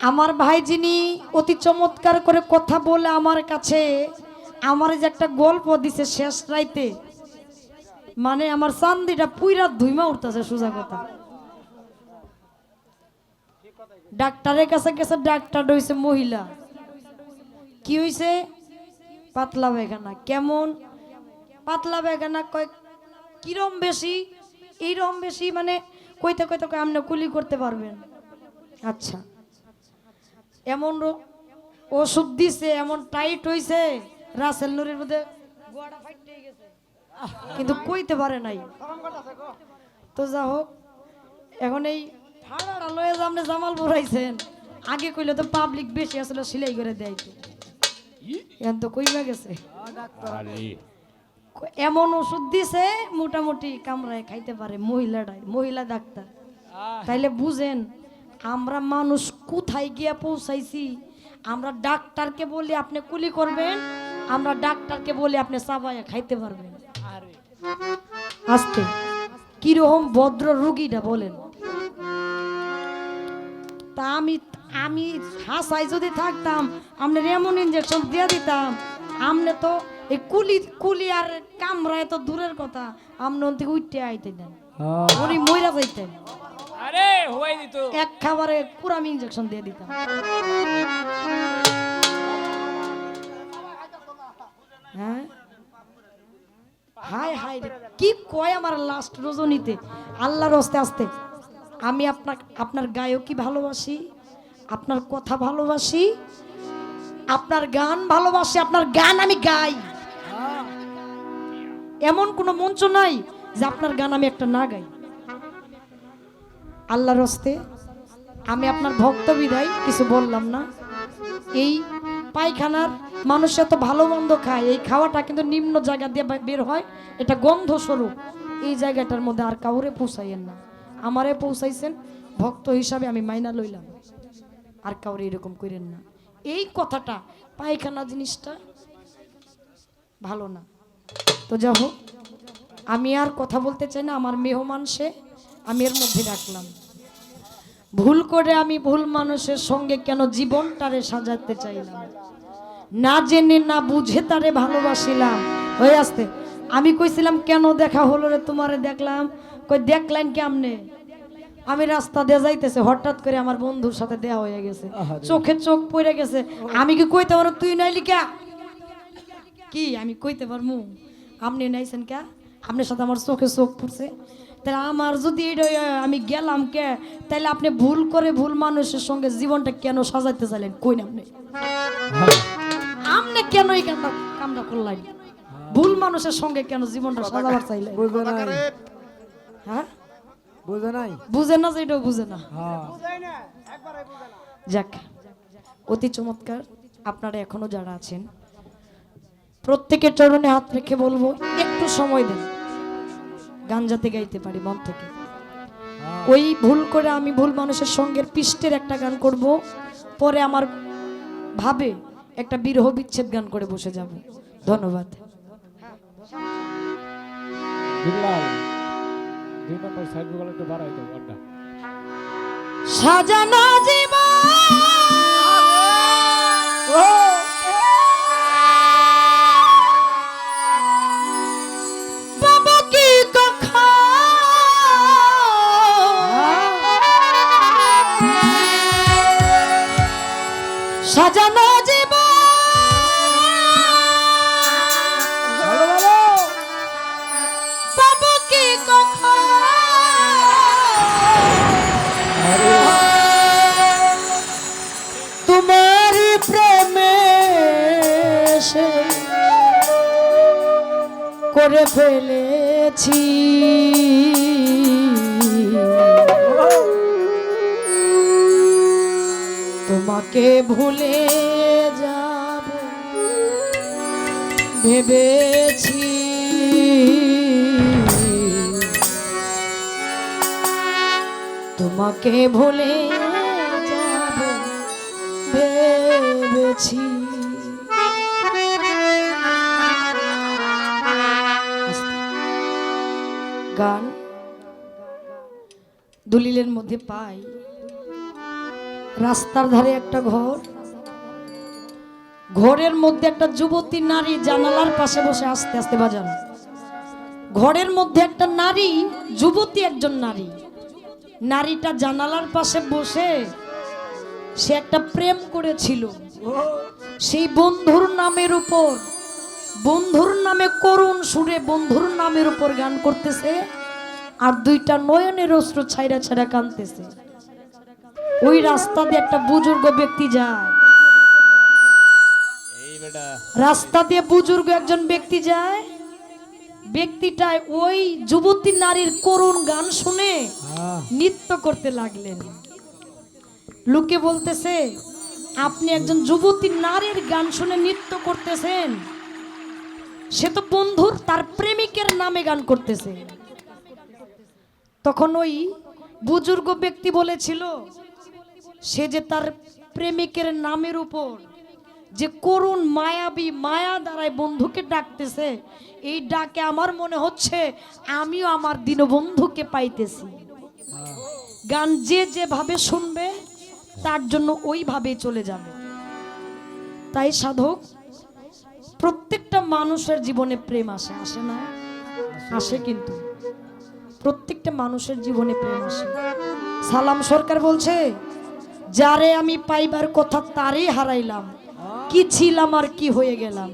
আমার ভাই যিনি অতি চমৎকার করে কথা বলে আমার কাছে আমার যে একটা গল্প দিছে শেষ রাইতে, মানে আমার চান্দিটা পুইরা ধুইমা উঠতেছে। সোজা কথা, ডাক্তারের কাছে গেছে, ডাক্তার হইছে মহিলা। কি হইছে? পাতলা পায়খানা। কেমন পাতলা পায়খানা? কয় কিরম বেশি? এইরকম বেশি মানে কইতে কইতে কয় আপনি কুলি করতে পারবেন। আচ্ছা, এমন ওষুধ দিছে, এমন টাইট হইছে রাসেল নুরের মধ্যে গোয়াটা ফাইটে গেছে, কিন্তু কইতে পারে নাই। তো যা হোক, এখন এই ভাড়াটা লয়ে যে আপনি জামাল পরাইছেন, আগে কইলে তো পাবলিক বেশি আসলে সিলাই করে দেয়, এখন তো কইমা গেছে। এমন ওষুধ দিছে মোটামুটি কামড়ায় খাইতে পারে মহিলাটাই, মহিলা ডাক্তার। তাইলে বুঝেন আমরা মানুষ কোথায় গিয়ে পৌঁছাইছি। আমরা ডাক্তারকে বলি আপনি কুলি করবেন, আমরা ডাক্তারকে বলি আপনি চাবাইয়া খাইতে পারবেন। আস্তে কিরকম ভদ্র রুগীটা বলেন। তা আমি আমি হাসাই যদি থাকতাম আপনার এমন ইঞ্জেকশন দিয়ে দিতাম, আমনে তো এই কুলি কুলি আর কামড়ায় তো দূরের কথা, আমনে ওন থেকে উঠতে আইতেন না, উনি মইরা যাইতেন। আরে হই দিত এক খাবারে কুরামি ইঞ্জেকশন দিয়ে দিতাম। হ্যাঁ, হাই হাই কি কয় আমার লাস্ট রজনীতে। আল্লাহর হস্তে আস্তে আমি আপনার গায়কী ভালোবাসি, আপনার কথা ভালোবাসি, আপনার গান ভালোবাসি, আপনার গান আমি গাই। এমন কোনো মঞ্চ নাই যে আপনার গান আমি একটা না গাই। আল্লাহর হস্তে আমি আপনার ভক্ত বিদায় কিছু বললাম না। এই পায়খানার মানুষ এত ভালো মন্দ খায়, এই খাওয়াটা কিন্তু নিম্ন জায়গা দিয়ে বের হয়, এটা গন্ধ স্বরূপ। এই জায়গাটার মধ্যে আর কাউরে পৌঁছাইয়েন না, আমারে পৌঁছাইছেন ভক্ত হিসাবে আমি মাইনা লইলাম, আর কাউরে এরকম করেন না। এই কথাটা, পায়খানা জিনিসটা ভালো না। তো যা হোক, আমি আর কথা বলতে চাই না, আমার মেহমান সে, আমি এর মধ্যে রাখলাম। ভুল করে আমি ভুল মানুষের সঙ্গে কেন জীবনটারে সাজাতে চাইলাম, না জেনে না বুঝে তারে ভালোবাসিলাম। হয়ে আসতে আমি কইছিলাম কেন দেখা হলো রে তোমারে দেখলাম, কই দেখলেন কেমনে? আমি রাস্তা দিয়ে যাইতেছে, হঠাৎ করে আমার বন্ধুর সাথে দেয়া হয়ে গেছে, চোখে চোখ পড়ে গেছে। আমি কি কইতে পারো তুই নাইলি কে? কি আমি কইতে পারমু আপনি নাইছেন কে? আপনার সাথে আমার চোখে চোখ পড়ছে, তাহলে আমার যদি আমি গেলাম কে? তাহলে আপনি ভুল করে ভুল মানুষের সঙ্গে জীবনটা কেন সাজাইতে চাইলেন? কই না আপনি কেন এই কামটা করলেন? ভুল মানুষের সঙ্গে কেন জীবনটা সাজাবার চাইলেন? হ্যাঁ, বুঝে না, যে এটাও বুঝে না। যাক, অতি চমৎকার। আপনারা এখনো যারা আছেন প্রত্যেকের চরণে হাত রেখে বলবো একটু সময় দেন, গান যাতে গাইতে পারি মন থেকে। ওই ভুল করে আমি ভুল মানুষের সঙ্গের পৃষ্ঠের একটা গান করব, পরে আমার ভাবে একটা বিরহ বিচ্ছেদ গান করে বসে যাব। ধন্যবাদ। বিল্লাল 2 নম্বর সাইড গুলো একটু বাড়াই দাও আড্ডা। সাজানো জীবন পাবো কি কখন? সাজানো জীবন পাবো কি কখন? তোমারই প্রেমে সে করে ফেলেছি, তোমাকে ভুলে যাব ভেবেছি, তোমাকে ভুলে যাব ভেবেছি। গান দলিলের মধ্যে পাই রাস্তার ধারে একটা ঘর, ঘরের মধ্যে একটা যুবতী নারী জানালার পাশে বসে আস্তে আস্তে বাজান। ঘরের মধ্যে একটা নারী, যুবতী একজন নারী, নারীটা জানালার পাশে বসে সে একটা প্রেম করেছিল। সেই বন্ধুর নামের উপর, বন্ধুর নামে করুণ সুরে বন্ধুর নামের উপর গান করতেছে, আর দুইটা নয়নের অশ্রু ছাইরা ছাইরা কাঁদতেছে। ওই রাস্তা দিয়ে একটা বুজুর্গ ব্যক্তি যায়, রাস্তা দিয়ে বুজুর্গ একজন ব্যক্তি যায়। ব্যক্তিটায় ওই যুবতী নারীর করুণ গান শুনে নৃত্য করতে লাগলেন। লোকে বলতেছে, আপনি একজন যুবতী নারীর গান শুনে নৃত্য করতেছেন, সে তো বন্ধুর তার প্রেমিকের নামে গান করতেছে। তখন ওই বুজুর্গ ব্যক্তি বলেছিল, সে যে তার প্রেমিকের নামের উপর যে করুণ মায়াবী মায়া দ্বারায় বন্ধুকে ডাকতেছে, এই ডাকে আমার মনে হচ্ছে আমিও আমার দীনবন্ধুকে পাইতেছি। গান যে যেভাবে শুনবে তার জন্য ওইভাবেই চলে যাবে। তাই সাধক, প্রত্যেকটা মানুষের জীবনে প্রেম আসে, আসে না? আসে, কিন্তু প্রত্যেকটা মানুষের জীবনে প্রেম আসে। সালাম সরকার বলছে, যারে আমি পাইবার কথা তারই হারাইলাম, কি ছিলাম আর কি হয়ে গেলাম।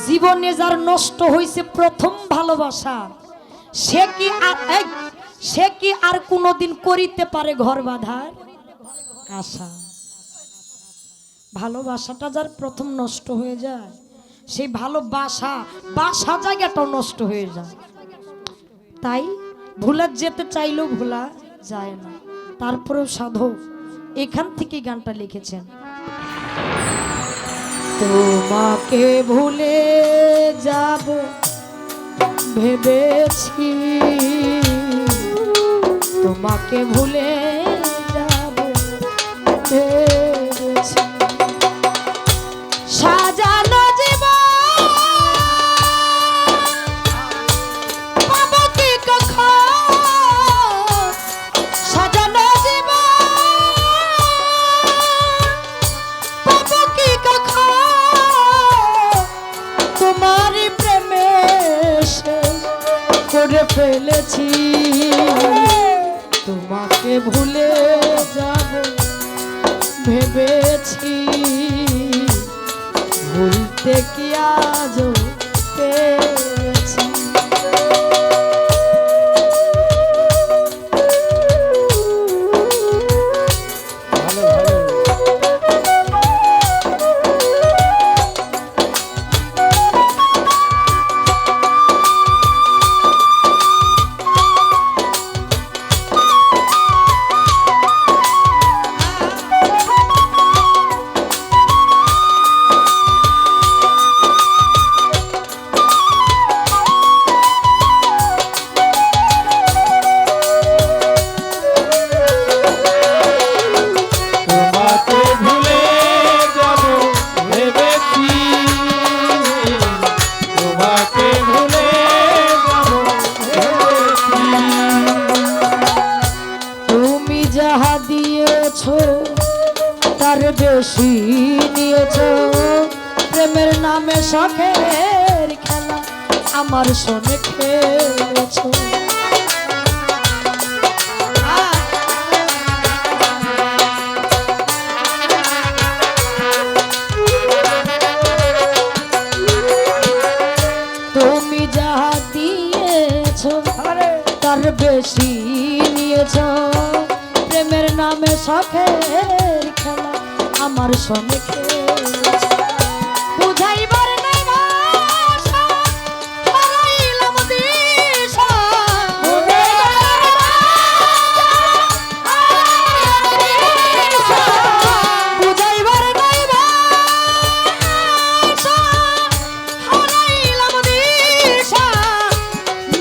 জীবনে যার নষ্ট হয়েছে প্রথম ভালোবাসা, সে কি আর কোনোদিন করিতে পারে ঘর বাঁধার আশা? ভালোবাসাটা যার প্রথম নষ্ট হয়ে যায়, সেই ভালোবাসা বাসা জায়গাটাও নষ্ট হয়ে যায়। তাই ভুলা যেতে চাইলেও ভোলা যায় না। তারপরেও সাধক এখান থেকে গানটা লিখেছেন, তোমাকে ভুলে যাব ভেবেছি, তোমাকে ভুলে যাব ভেবেছি, সাজানো জীবন পাবো কি কখন, সাজানো জীবন পাবো কি কখন, তোমার প্রেমে করে ফেলেছি, তোমাকে ভুলে যাব ভেবেছি, ভুলতে কি আজও পেরেছি। ভালো ভালো। তার বেশি নিয়েছ, প্রেমের নামে শখের খেলা আমার সঙ্গে খেলেছ। তুমি যাহা দিয়েছ তার বেশি নিয়েছ, প্রেমের নামে শখের খেলা আমার সঙ্গে খেলেছ। বুঝাইবার নাই ভাষা, হারাইলাম দিশা, বুঝাইবার নাই ভাষা, হারাইলাম দিশা,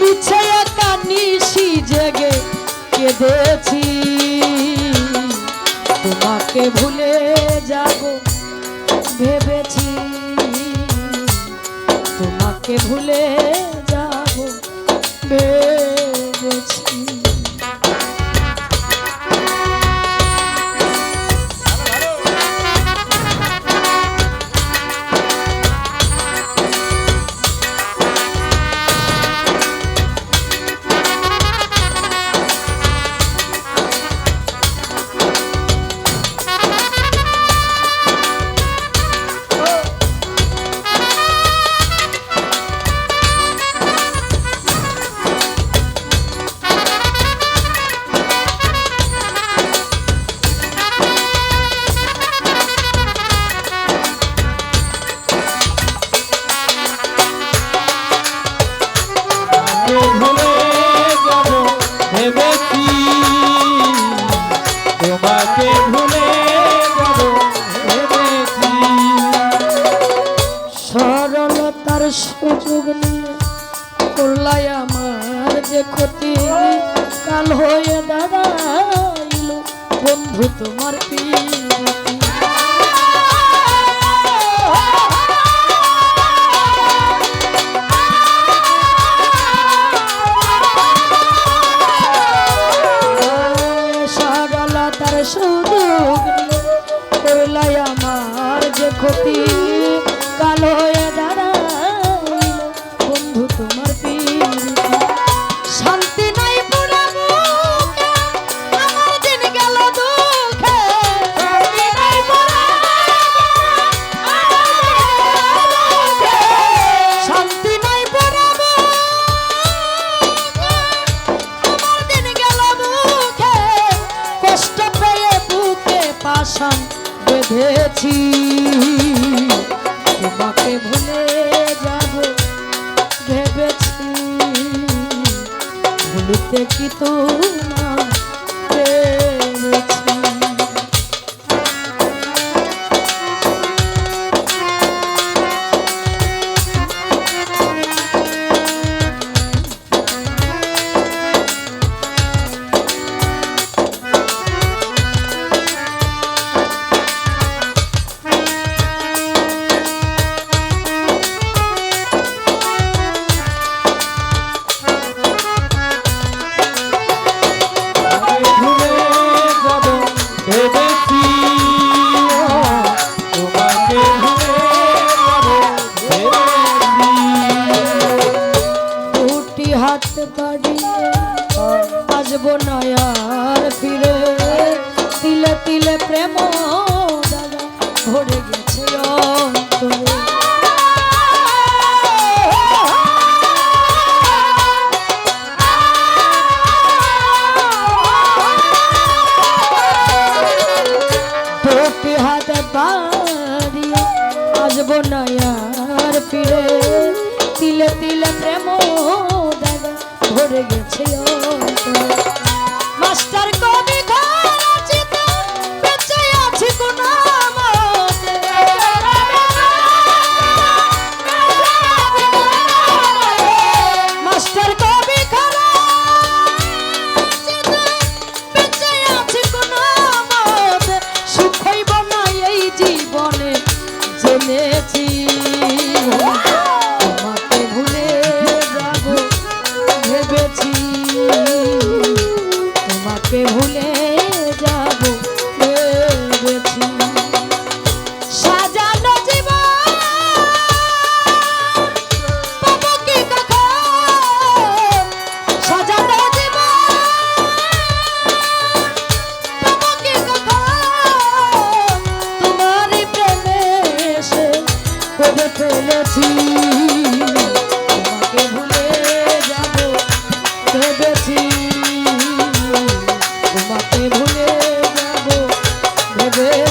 মিছে একা নিশি জেগে কেঁদেছি, তোমাকে ভুলে যাব ভেবেছি, তোমাকে ভুলে যাব ভেবেছি। ভুলে যাব ভেবেছি। সরলতার সুযোগ নিয়ে করলাই আমার যে ক্ষতি, কাল হয়ে দাঁড়াইল বন্ধু তোমার পিরিতি। সরলতার সুযোগ নিয়ে করলাই আমার যে ক্ষতি, কাল হয়ে দাঁড়াইল বন্ধু তোমার পিরিতি। শান্তি নাই পুরা বুকে, আমার দিন গেল দুঃখে। শান্তি নাই পুরা বুকে, শান্তি নাই পুরা বুকে, আমার দিন গেল দুঃখে। কষ্ট পেয়ে বুকে পাষাণ বেঁধেছি, তোমাকে ভুলে যাব ভেবেছি। ভুলতে কি তোমার পেরেছি। ভুলে যাব ভেবেছি, তোমাকে ভুলে যাব ভেবেছি। দুটি হাত বাড়িয়ে আসবো না আর ফিরে, তিলে তিলে প্রেম দাদা ভরে গেছে অন্তরে। দুটি হাত বাড়িয়ে আসবো না আর ফিরে, তিলে তিলে প্রেম দাদা ভরে গেছে অন্তরে। মাস্টার কবি ঘরাচিত বেঁচে আছি কোন মতে, মাস্টার কবি ঘরাচিত বেঁচে আছি কোন মতে। সুখ হইব না এই জীবনে জেনেছি, তোমাকে ভুলে যাব ভেবেছি। তোমাকে ভুলে যাব ভেবেছি। সাজানো জীবন পাবো কি কখন, সাজানো জীবন পাবো কি কখন। তোমারই প্রেমে এসে করে ফেলেছি, তোমাকে ভুলে যাব ভেবেছি। তোমাকে ভুলে যাব ভেবেছি।